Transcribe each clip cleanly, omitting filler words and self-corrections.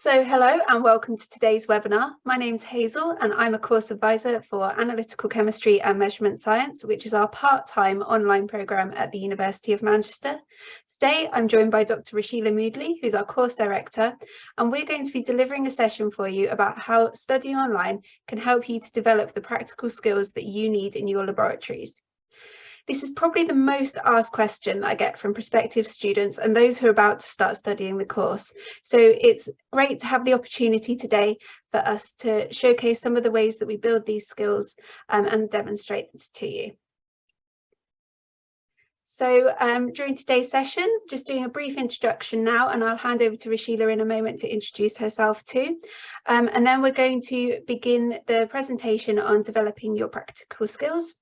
Hello and welcome to today's webinar. My name's Hazel and I'm a course advisor for Analytical Chemistry and Measurement Science, which is our part-time online programme at the University of Manchester. Today I'm joined by Dr. Roshila Moodley, who's our course director, and we're going to be delivering a session for you about how studying online can help you to develop the practical skills that you need in your laboratories. This is probably the most asked question that I get from prospective students and those who are about to start studying the course. So it's great to have the opportunity today for us to showcase some of the ways that we build these skills and demonstrate this to you. So during today's session, just doing a brief introduction now, and I'll hand over to Roshila in a moment to introduce herself too. And then we're going to begin the presentation on developing your practical skills.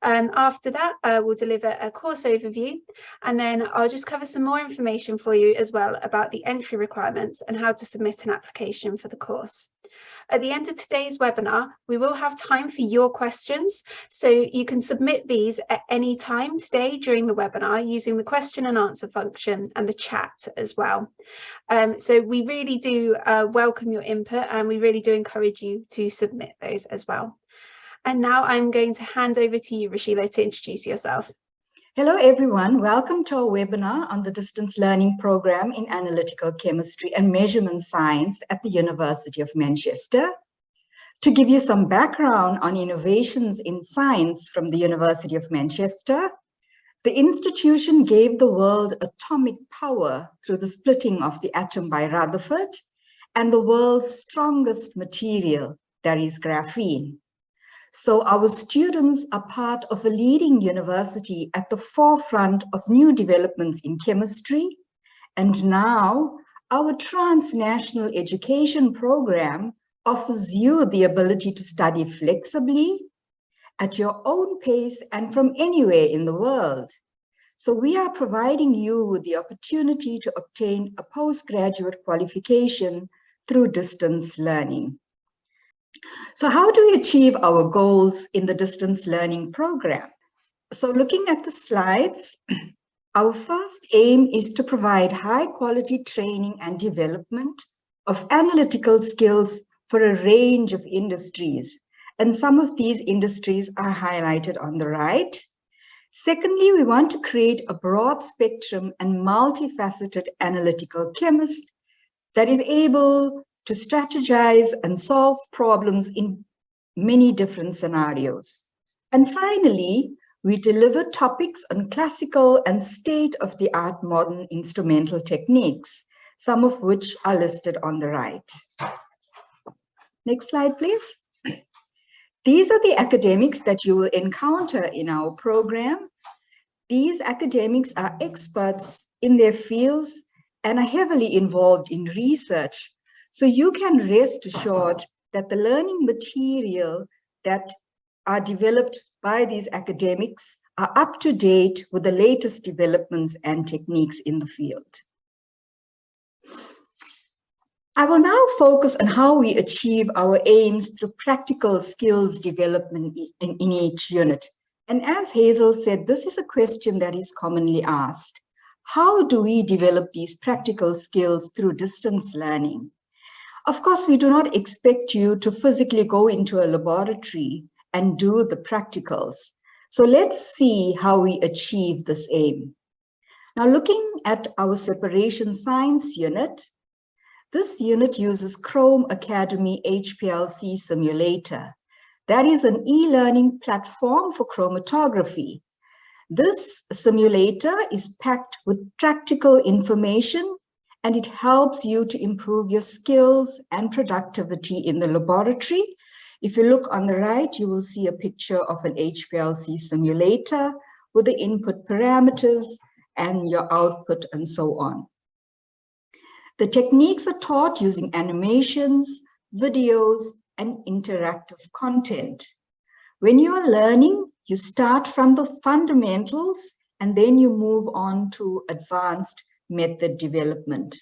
After that, we'll deliver a course overview, and then I'll just cover some more information for you as well about the entry requirements and how to submit an application for the course. At the end of today's webinar, we will have time for your questions, so you can submit these at any time today during the webinar using the question and answer function and the chat as well. So we really do welcome your input, and we really do encourage you to submit those as well. And now I'm going to hand over to you, Roshila, to introduce yourself. Hello, everyone. Welcome to our webinar on the distance learning program in Analytical Chemistry and Measurement Science at the University of Manchester. To give you some background on innovations in science from the University of Manchester, the institution gave the world atomic power through the splitting of the atom by Rutherford and the world's strongest material, that is graphene. So our students are part of a leading university at the forefront of new developments in chemistry. And now our transnational education program offers you the ability to study flexibly at your own pace and from anywhere in the world. So we are providing you with the opportunity to obtain a postgraduate qualification through distance learning. So how do we achieve our goals in the distance learning program? So looking at the slides, our first aim is to provide high quality training and development of analytical skills for a range of industries. And some of these industries are highlighted on the right. Secondly, we want to create a broad spectrum and multifaceted analytical chemist that is able to strategize and solve problems in many different scenarios. And finally, we deliver topics on classical and state-of-the-art modern instrumental techniques, some of which are listed on the right. Next slide, please. These are the academics that you will encounter in our program. These academics are experts in their fields and are heavily involved in research. So you can rest assured that the learning material that are developed by these academics are up to date with the latest developments and techniques in the field. I will now focus on how we achieve our aims through practical skills development in each unit. And as Hazel said, this is a question that is commonly asked. How do we develop these practical skills through distance learning? Of course, we do not expect you to physically go into a laboratory and do the practicals. So let's see how we achieve this aim. Now, looking at our separation science unit, this unit uses Chrome Academy HPLC simulator. That is an e-learning platform for chromatography. This simulator is packed with practical information, and it helps you to improve your skills and productivity in the laboratory. If you look on the right, you will see a picture of an HPLC simulator with the input parameters and your output and so on. The techniques are taught using animations, videos, and interactive content. When you are learning, you start from the fundamentals and then you move on to advanced method development.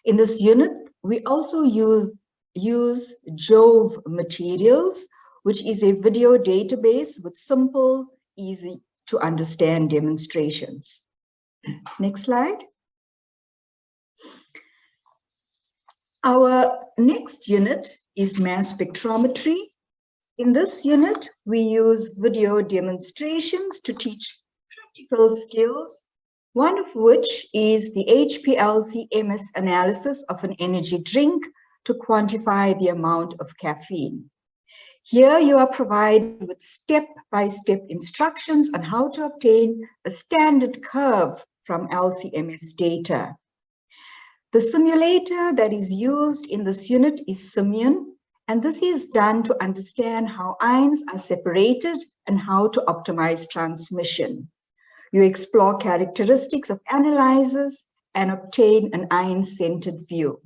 In this unit, we also use Jove materials, which is a video database with simple, easy to understand demonstrations. Next slide. Our next unit is mass spectrometry. In this unit, we use video demonstrations to teach practical skills, one of which is the HPLC-MS analysis of an energy drink to quantify the amount of caffeine. Here you are provided with step-by-step instructions on how to obtain a standard curve from LC-MS data. The simulator that is used in this unit is Simian, and this is done to understand how ions are separated and how to optimize transmission. You explore characteristics of analyzers and obtain an ion-centered view.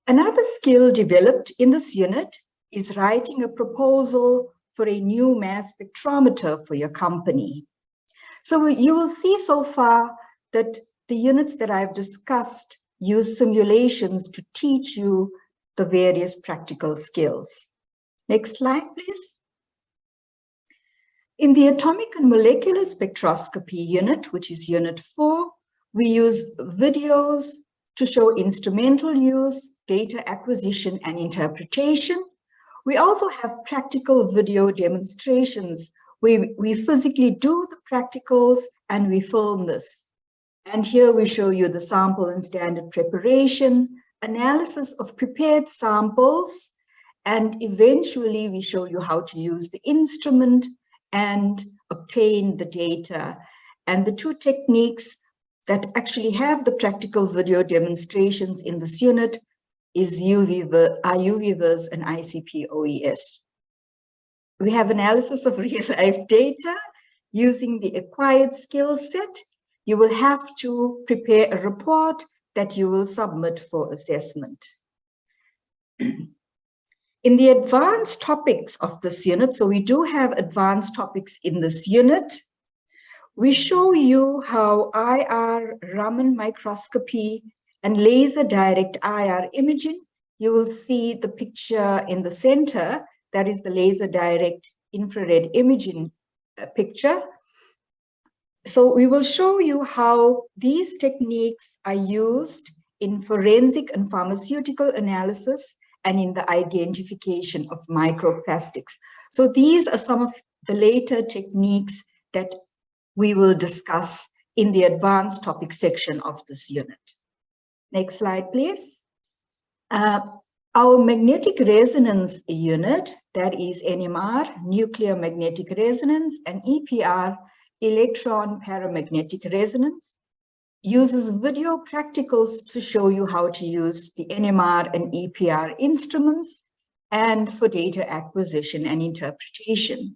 Another skill developed in this unit is writing a proposal for a new mass spectrometer for your company. So you will see so far that the units that I've discussed use simulations to teach you the various practical skills. Next slide, please. In the atomic and molecular spectroscopy unit, which is unit 4, we use videos to show instrumental use, data acquisition, and interpretation. We also have practical video demonstrations where we physically do the practicals and we film this. And here we show you the sample and standard preparation, analysis of prepared samples, and eventually we show you how to use the instrument and obtain the data. And the two techniques that actually have the practical video demonstrations in this unit is UV-Vis and ICP-OES. We have analysis of real-life data using the acquired skill set. You will have to prepare a report that you will submit for assessment. In the advanced topics of this unit, so we do have advanced topics in this unit, we show you how IR Raman microscopy and laser direct IR imaging. You will see the picture in the center, that is the laser direct infrared imaging picture. So we will show you how these techniques are used in forensic and pharmaceutical analysis and in the identification of microplastics. So these are some of the later techniques that we will discuss in the advanced topic section of this unit. Next slide, please. Our magnetic resonance unit, that is NMR, nuclear magnetic resonance, and EPR, electron paramagnetic resonance, uses video practicals to show you how to use the NMR and EPR instruments and for data acquisition and interpretation.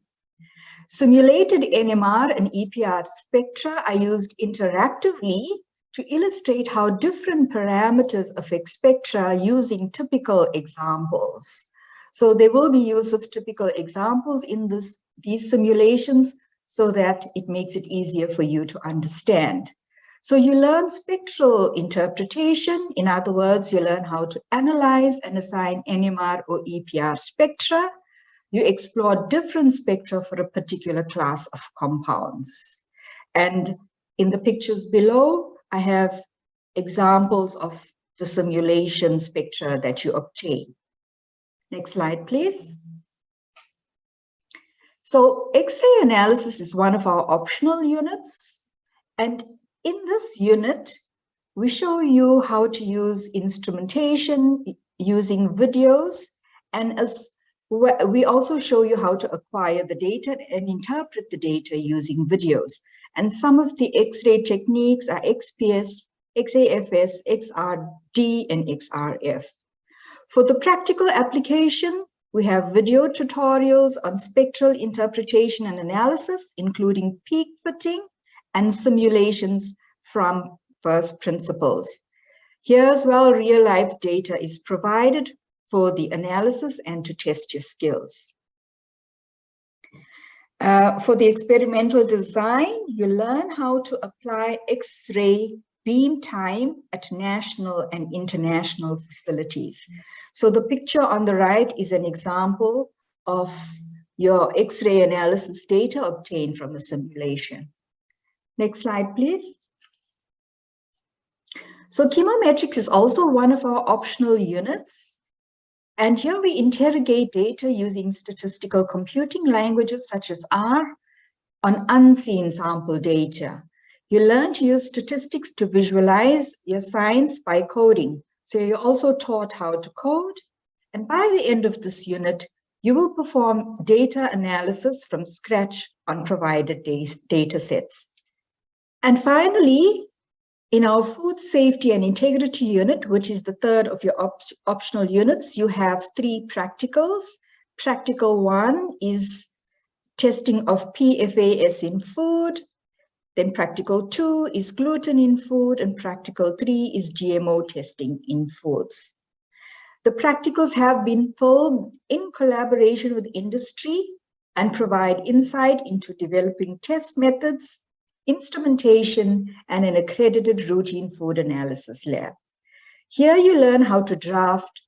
Simulated NMR and EPR spectra are used interactively to illustrate how different parameters affect spectra using typical examples. So there will be use of typical examples in these simulations so that it makes it easier for you to understand. So you learn spectral interpretation. In other words, you learn how to analyze and assign NMR or EPR spectra. You explore different spectra for a particular class of compounds. And in the pictures below, I have examples of the simulation spectra that you obtain. Next slide, please. So X-ray analysis is one of our optional units. And in this unit, we show you how to use instrumentation using videos. And as we also show you how to acquire the data and interpret the data using videos. And some of the X-ray techniques are XPS, XAFS, XRD, and XRF. For the practical application, we have video tutorials on spectral interpretation and analysis, including peak fitting and simulations from first principles. Here as well, real-life data is provided for the analysis and to test your skills. For the experimental design, you learn how to apply X-ray beam time at national and international facilities. So the picture on the right is an example of your X-ray analysis data obtained from a simulation. Next slide, please. So chemometrics is also one of our optional units. And here we interrogate data using statistical computing languages such as R on unseen sample data. You learn to use statistics to visualize your science by coding. So you're also taught how to code. And by the end of this unit, you will perform data analysis from scratch on provided data sets. And finally, in our food safety and integrity unit, which is the third of your optional units, you have 3 practicals. Practical 1 is testing of PFAS in food. Then practical 2 is gluten in food, and practical 3 is GMO testing in foods. The practicals have been filmed in collaboration with industry and provide insight into developing test methods, instrumentation, and an accredited routine food analysis lab. Here you learn how to draft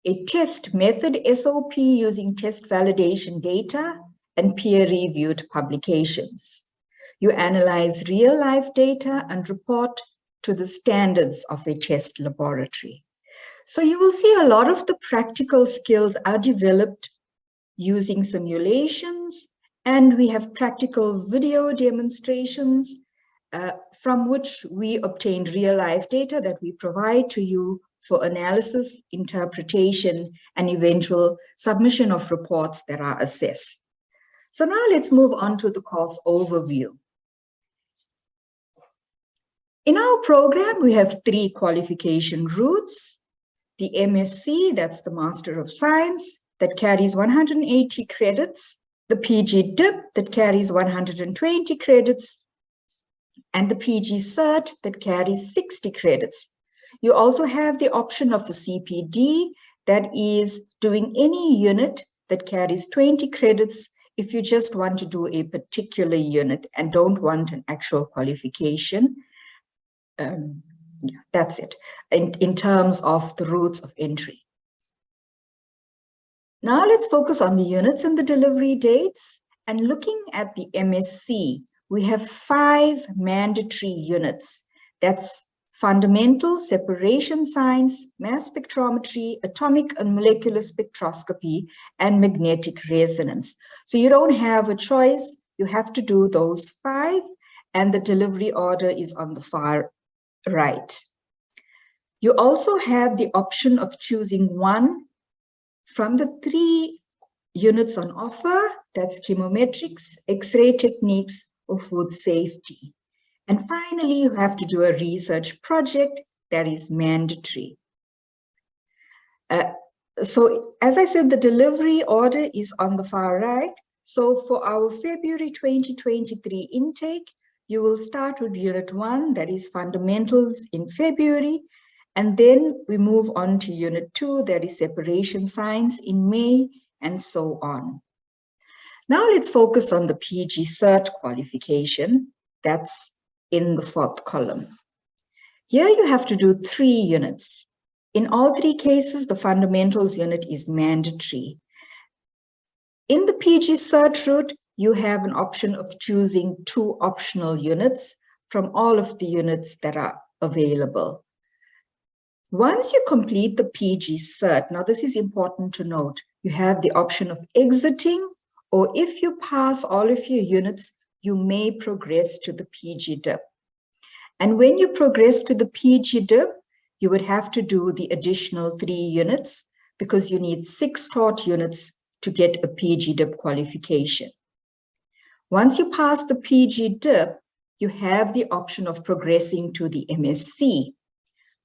a test method SOP using test validation data and peer-reviewed publications. You analyze real-life data and report to the standards of a test laboratory. So you will see a lot of the practical skills are developed using simulations, and we have practical video demonstrations from which we obtain real-life data that we provide to you for analysis, interpretation, and eventual submission of reports that are assessed. So now let's move on to the course overview. In our program, we have 3 qualification routes. The MSc, that's the Master of Science, that carries 180 credits. The PG DIP, that carries 120 credits. And the PG Cert, that carries 60 credits. You also have the option of a CPD, that is doing any unit that carries 20 credits if you just want to do a particular unit and don't want an actual qualification. Yeah, that's it in terms of the routes of entry. Now let's focus on the units and the delivery dates. And looking at the MSc, we have 5 mandatory units. That's fundamental separation science, mass spectrometry, atomic and molecular spectroscopy, and magnetic resonance. So you don't have a choice. You have to do those 5, and the delivery order is on the far right. You also have the option of choosing one from the 3 units on offer. That's chemometrics, X-ray techniques, or food safety. And finally, you have to do a research project that is mandatory. So as I said, the delivery order is on the far right. So for our February 2023 intake, you will start with Unit 1, that is fundamentals in February. And then we move on to Unit 2, that is separation science in May, and so on. Now let's focus on the PG Cert qualification. That's in the 4th column. Here you have to do 3 units. In all 3 cases, the fundamentals unit is mandatory. In the PG Cert route, you have an option of choosing 2 optional units from all of the units that are available. Once you complete the PG Cert, now this is important to note, you have the option of exiting, or if you pass all of your units, you may progress to the PG DIP. And when you progress to the PG DIP, you would have to do the additional 3 units because you need 6 taught units to get a PG DIP qualification. Once you pass the PG DIP, you have the option of progressing to the MSc.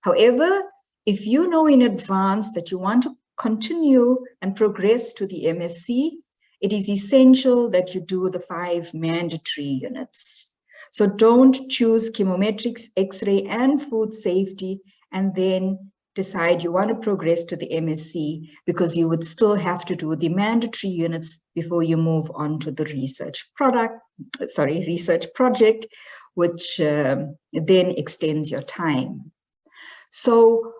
However, if you know in advance that you want to continue and progress to the MSc, it is essential that you do the 5 mandatory units. So don't choose chemometrics, X-ray, and food safety, and then decide you want to progress to the MSc, because you would still have to do the mandatory units before you move on to the research project, which then extends your time. So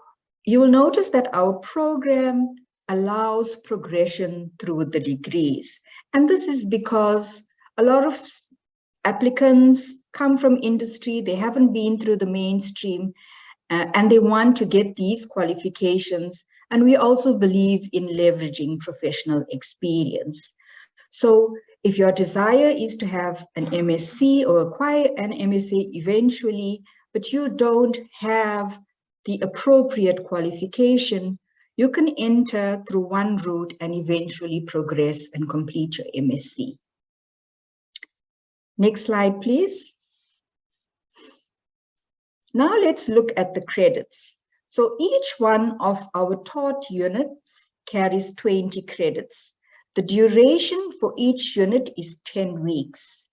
you will notice that our program allows progression through the degrees. And this is because a lot of applicants come from industry, they haven't been through the mainstream, and they want to get these qualifications. And we also believe in leveraging professional experience. So if your desire is to have an MSc or acquire an MSc eventually, but you don't have the appropriate qualification, you can enter through one route and eventually progress and complete your MSc. Next slide, please. Now let's look at the credits. So each one of our taught units carries 20 credits. The duration for each unit is 10 weeks.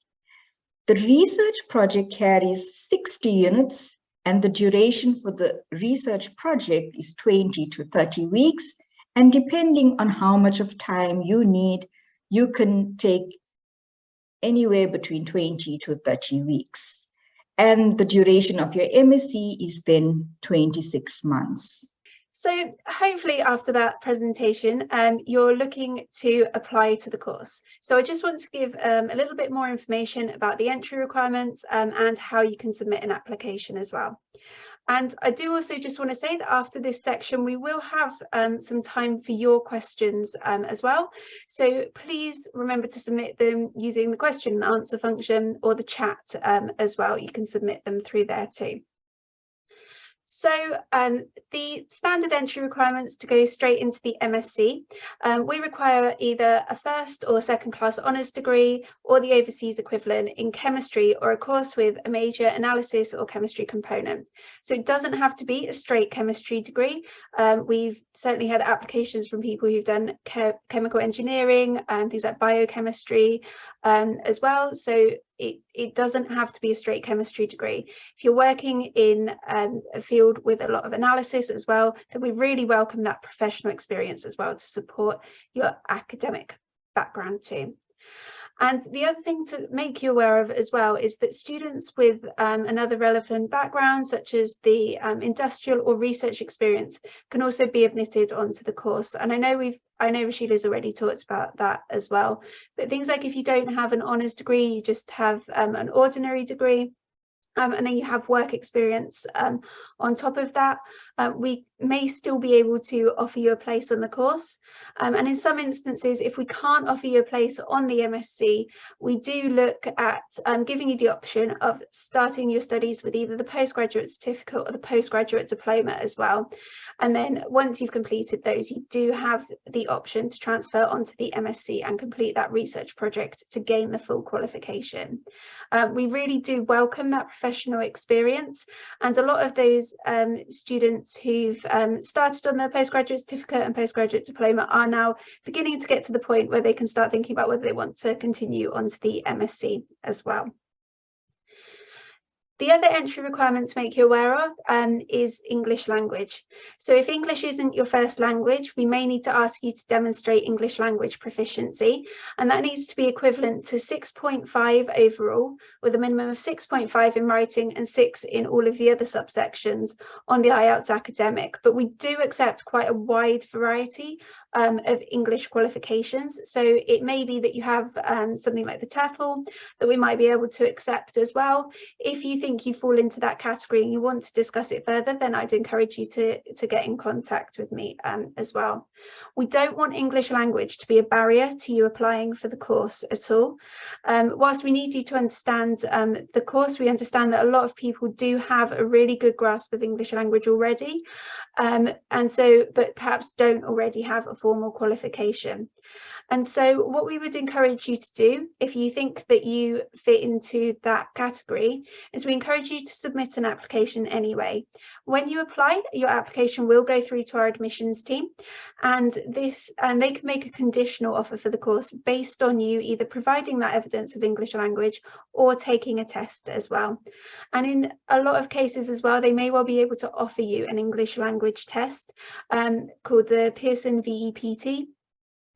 The research project carries 60 units, and the duration for the research project is 20 to 30 weeks. And depending on how much of time you need, you can take anywhere between 20 to 30 weeks. And the duration of your MSc is then 26 months. So hopefully after that presentation, you're looking to apply to the course. So I just want to give a little bit more information about the entry requirements and how you can submit an application as well. And I do also just want to say that after this section, we will have some time for your questions as well. So please remember to submit them using the question and answer function or the chat as well. You can submit them through there too. So the standard entry requirements to go straight into the MSc, we require either a first or second class honours degree or the overseas equivalent in chemistry or a course with a major analysis or chemistry component. So it doesn't have to be a straight chemistry degree. We've certainly had applications from people who've done chemical engineering and things like biochemistry as well. So it doesn't have to be a straight chemistry degree. If you're working in a field with a lot of analysis as well, then we really welcome that professional experience as well to support your academic background too. And the other thing to make you aware of as well is that students with another relevant background, such as the industrial or research experience, can also be admitted onto the course. And I know Roshila's already talked about that as well. But things like if you don't have an honours degree, you just have an ordinary degree, and then you have work experience on top of that, we may still be able to offer you a place on the course. And in some instances, if we can't offer you a place on the MSc, we do look at giving you the option of starting your studies with either the postgraduate certificate or the postgraduate diploma as well. And then once you've completed those, you do have the option to transfer onto the MSc and complete that research project to gain the full qualification. We really do welcome that professional experience, and a lot of those students who've started on their postgraduate certificate and postgraduate diploma are now beginning to get to the point where they can start thinking about whether they want to continue onto the MSc as well. The other entry requirement to make you aware of is English language. So if English isn't your first language, we may need to ask you to demonstrate English language proficiency, and that needs to be equivalent to 6.5 overall, with a minimum of 6.5 in writing and 6 in all of the other subsections on the IELTS academic. But we do accept quite a wide variety of English qualifications. So it may be that you have something like the TEFL that we might be able to accept as well. If you think you fall into that category and you want to discuss it further, then I'd encourage you to get in contact with me as well. We don't want English language to be a barrier to you applying for the course at all. Whilst we need you to understand the course, we understand that a lot of people do have a really good grasp of English language already, but perhaps don't already have a formal qualification. And so what we would encourage you to do, if you think that you fit into that category, is we encourage you to submit an application anyway. When you apply, your application will go through to our admissions team, and they can make a conditional offer for the course based on you either providing that evidence of English language or taking a test as well. And in a lot of cases as well, they may well be able to offer you an English language test called the Pearson VEPT.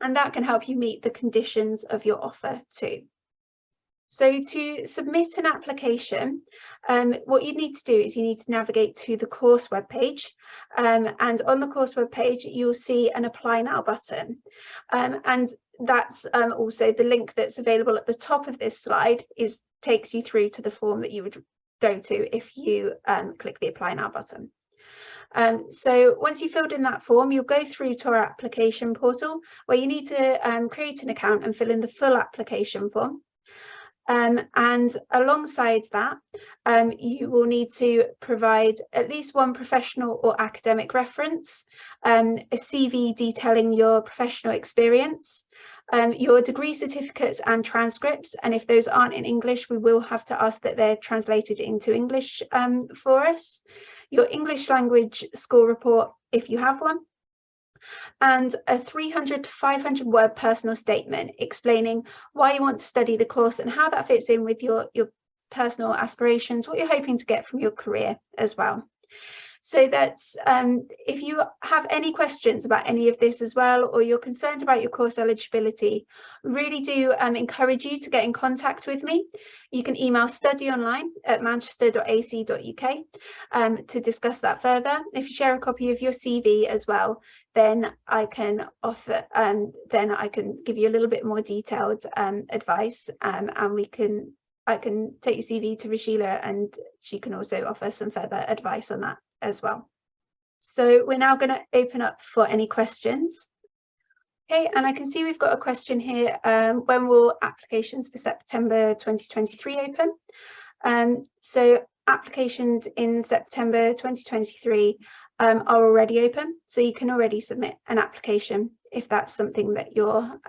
And that can help you meet the conditions of your offer too. So to submit an application, what you need to do is you need to navigate to the course webpage, and on the course webpage you'll see an Apply Now button, and that's also the link that's available at the top of this slide takes you through to the form that you would go to if you click the Apply Now button. So once you've filled in that form, you'll go through to our application portal where you need to create an account and fill in the full application form. And alongside that, you will need to provide at least one professional or academic reference, a CV detailing your professional experience, your degree certificates and transcripts, and if those aren't in English, we will have to ask that they're translated into English for us, your English language school report if you have one, and a 300 to 500 word personal statement explaining why you want to study the course and how that fits in with your personal aspirations, what you're hoping to get from your career as well. So that's if you have any questions about any of this as well, or you're concerned about your course eligibility, really do encourage you to get in contact with me. You can email studyonline@manchester.ac.uk to discuss that further. If you share a copy of your CV as well, then I can offer, then I can give you a little bit more detailed advice, and I can take your CV to Roshila and she can also offer some further advice on that as well. So we're now going to open up for any questions. Okay, and I can see we've got a question here. When will applications for September 2023 open? So applications in September 2023 are already open, so you can already submit an application if that's something that you're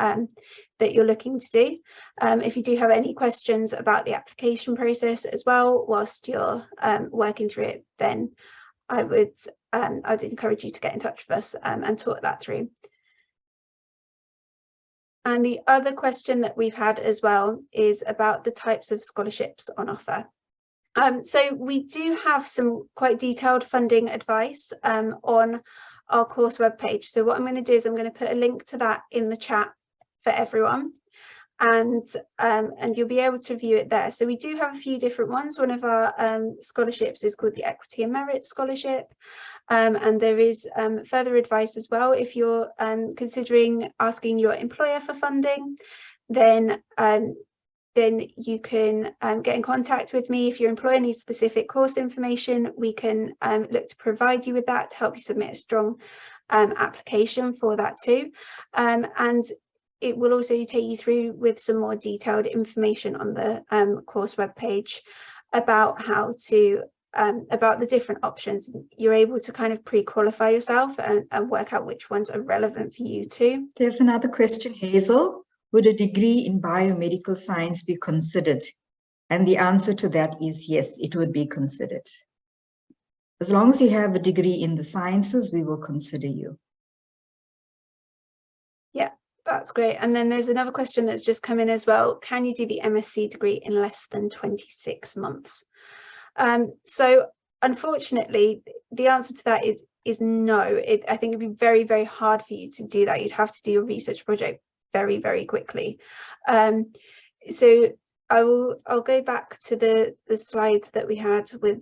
looking to do. If you do have any questions about the application process as well whilst you're working through it, then I'd encourage you to get in touch with us and talk that through. And the other question that we've had as well is about the types of scholarships on offer. So we do have some quite detailed funding advice on our course webpage. So what I'm going to do is I'm going to put a link to that in the chat for everyone, and you'll be able to view it there. So we do have a few different ones. One of our scholarships is called the Equity and Merit Scholarship, and there is further advice as well. If you're considering asking your employer for funding, then you can get in contact with me. If your employer needs specific course information, we can look to provide you with that to help you submit a strong application for that too. And it will also take you through with some more detailed information on the course webpage about how to about the different options. You're able to kind of pre-qualify yourself and work out which ones are relevant for you too. There's another question, Hazel. Would a degree in biomedical science be considered? And the answer to that is yes, it would be considered. As long as you have a degree in the sciences, we will consider you. Yeah, that's great. And then there's another question that's just come in as well. Can you do the MSc degree in less than 26 months? So unfortunately, the answer to that is no. I think it'd be very, very hard for you to do that. You'd have to do a research project very, very quickly. So I'll go back to the slides that we had with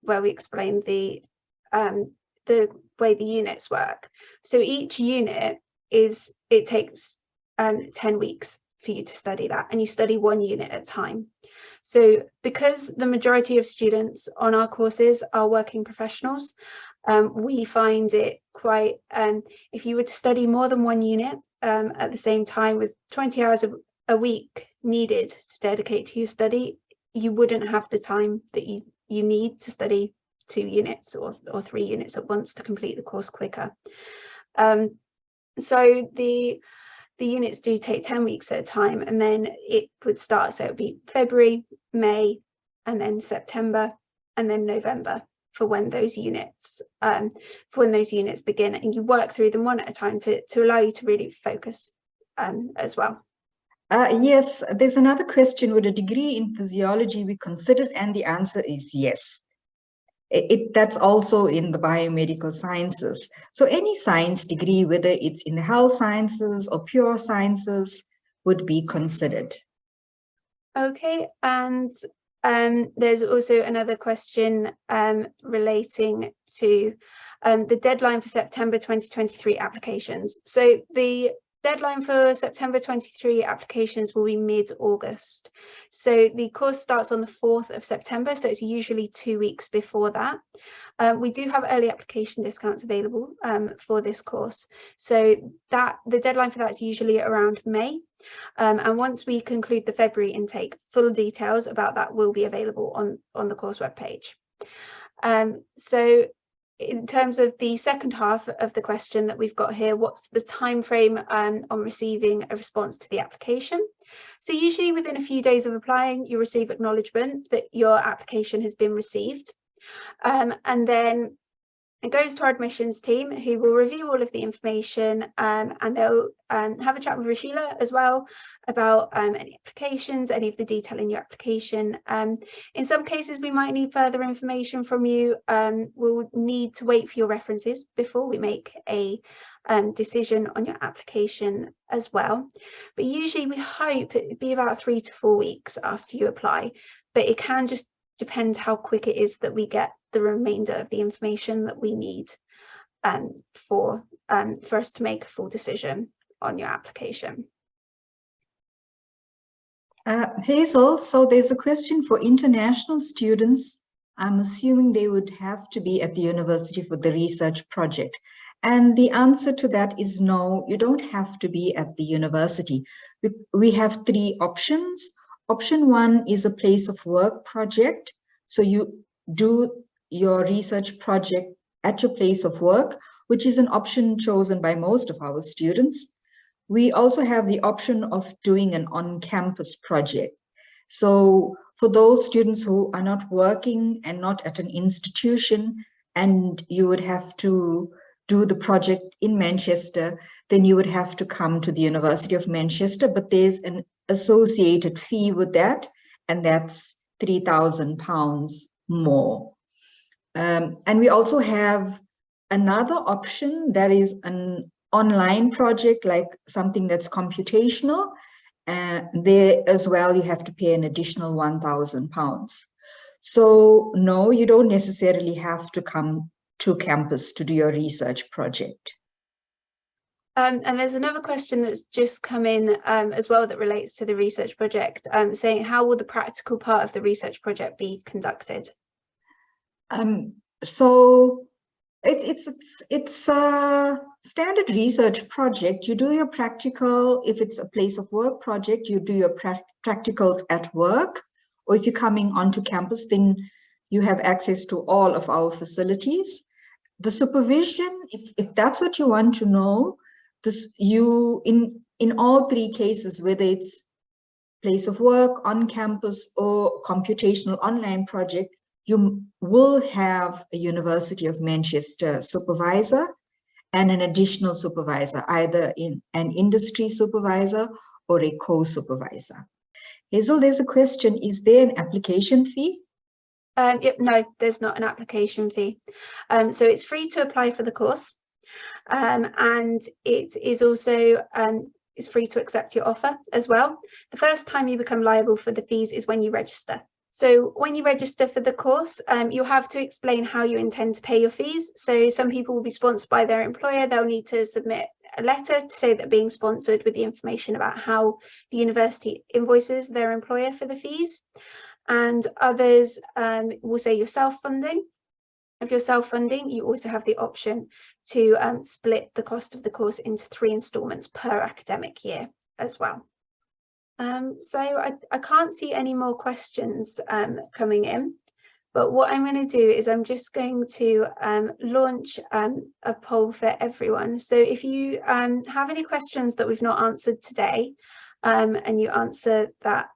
where we explained the way the units work. So each unit takes 10 weeks for you to study that, and you study one unit at a time. So because the majority of students on our courses are working professionals, we find it quite, if you were to study more than one unit at the same time with 20 hours a week needed to dedicate to your study, you wouldn't have the time that you need to study 2 units or 3 units at once to complete the course quicker. So the units do take 10 weeks at a time, and then it would start, so it would be February, May, and then September, and then November for when those units begin, and you work through them one at a time to allow you to really focus as well. Yes, there's another question. Would a degree in physiology be considered? And the answer is yes. That's also in the biomedical sciences. So any science degree, whether it's in the health sciences or pure sciences, would be considered. Okay, and there's also another question relating to the deadline for September 2023 applications. So the deadline for September 23 applications will be mid-August. So the course starts on the 4th of September, so it's usually 2 weeks before that. We do have early application discounts available for this course. So the deadline for that is usually around May. And once we conclude the February intake, full details about that will be available on the course webpage. So in terms of the second half of the question that we've got here, what's the time frame on receiving a response to the application? So usually within a few days of applying, you receive acknowledgement that your application has been received. And then it goes to our admissions team, who will review all of the information, and they'll have a chat with Roshila as well about any applications, any of the detail in your application. In some cases, we might need further information from you. We'll need to wait for your references before we make a decision on your application as well. But usually we hope it'd be about 3 to 4 weeks after you apply, but it can just depend how quick it is that we get the remainder of the information that we need for us to make a full decision on your application. Hazel, so there's a question for international students. I'm assuming they would have to be at the university for the research project. And the answer to that is no, you don't have to be at the university. We have 3 options. Option 1 is a place of work project. So you do your research project at your place of work, which is an option chosen by most of our students. We also have the option of doing an on-campus project. So for those students who are not working and not at an institution, and you would have to do the project in Manchester, then you would have to come to the University of Manchester, but there's an associated fee with that, and that's £3,000 more. And we also have another option that is an online project, like something that's computational. There as well, you have to pay an additional £1,000. So no, you don't necessarily have to come to campus to do your research project. And there's another question that's just come in as well that relates to the research project, saying how will the practical part of the research project be conducted? So it's a standard research project. You do your practical. If it's a place of work project, you do your practicals at work, or if you're coming onto campus, then you have access to all of our facilities. The supervision, if that's what you want to know, in all 3 cases, whether it's place of work, on campus, or computational online project, you will have a University of Manchester supervisor and an additional supervisor, either in an industry supervisor or a co-supervisor. Hazel, there's a question, is there an application fee? Yep, no, there's not an application fee. So it's free to apply for the course, and it is also it's free to accept your offer as well. The first time you become liable for the fees is when you register. So when you register for the course, you'll have to explain how you intend to pay your fees. So some people will be sponsored by their employer. They'll need to submit a letter to say that being sponsored with the information about how the university invoices their employer for the fees. And others will say you're self-funding. If you're self-funding, you also have the option to split the cost of the course into 3 installments per academic year as well. So I can't see any more questions coming in, but what I'm going to do is I'm just going to launch a poll for everyone. So if you have any questions that we've not answered today, and you answer that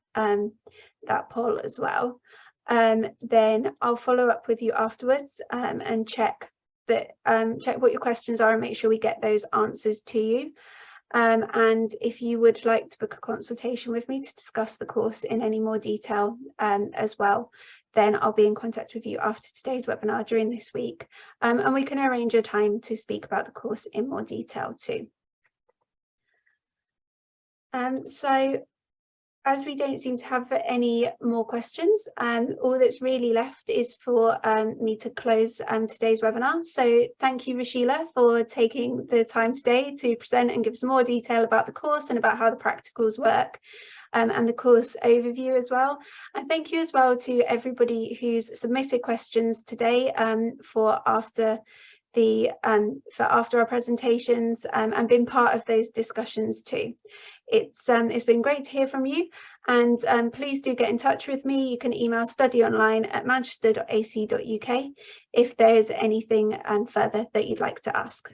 poll as well, then I'll follow up with you afterwards and check what your questions are and make sure we get those answers to you. And if you would like to book a consultation with me to discuss the course in any more detail as well, then I'll be in contact with you after today's webinar during this week, and we can arrange a time to speak about the course in more detail too. So as we don't seem to have any more questions, all that's really left is for me to close today's webinar. So thank you, Roshila, for taking the time today to present and give some more detail about the course and about how the practicals work, and the course overview as well. And thank you as well to everybody who's submitted questions today for after our presentations, and been part of those discussions too. It's been great to hear from you, and please do get in touch with me. You can email studyonline@manchester.ac.uk if there's anything further that you'd like to ask.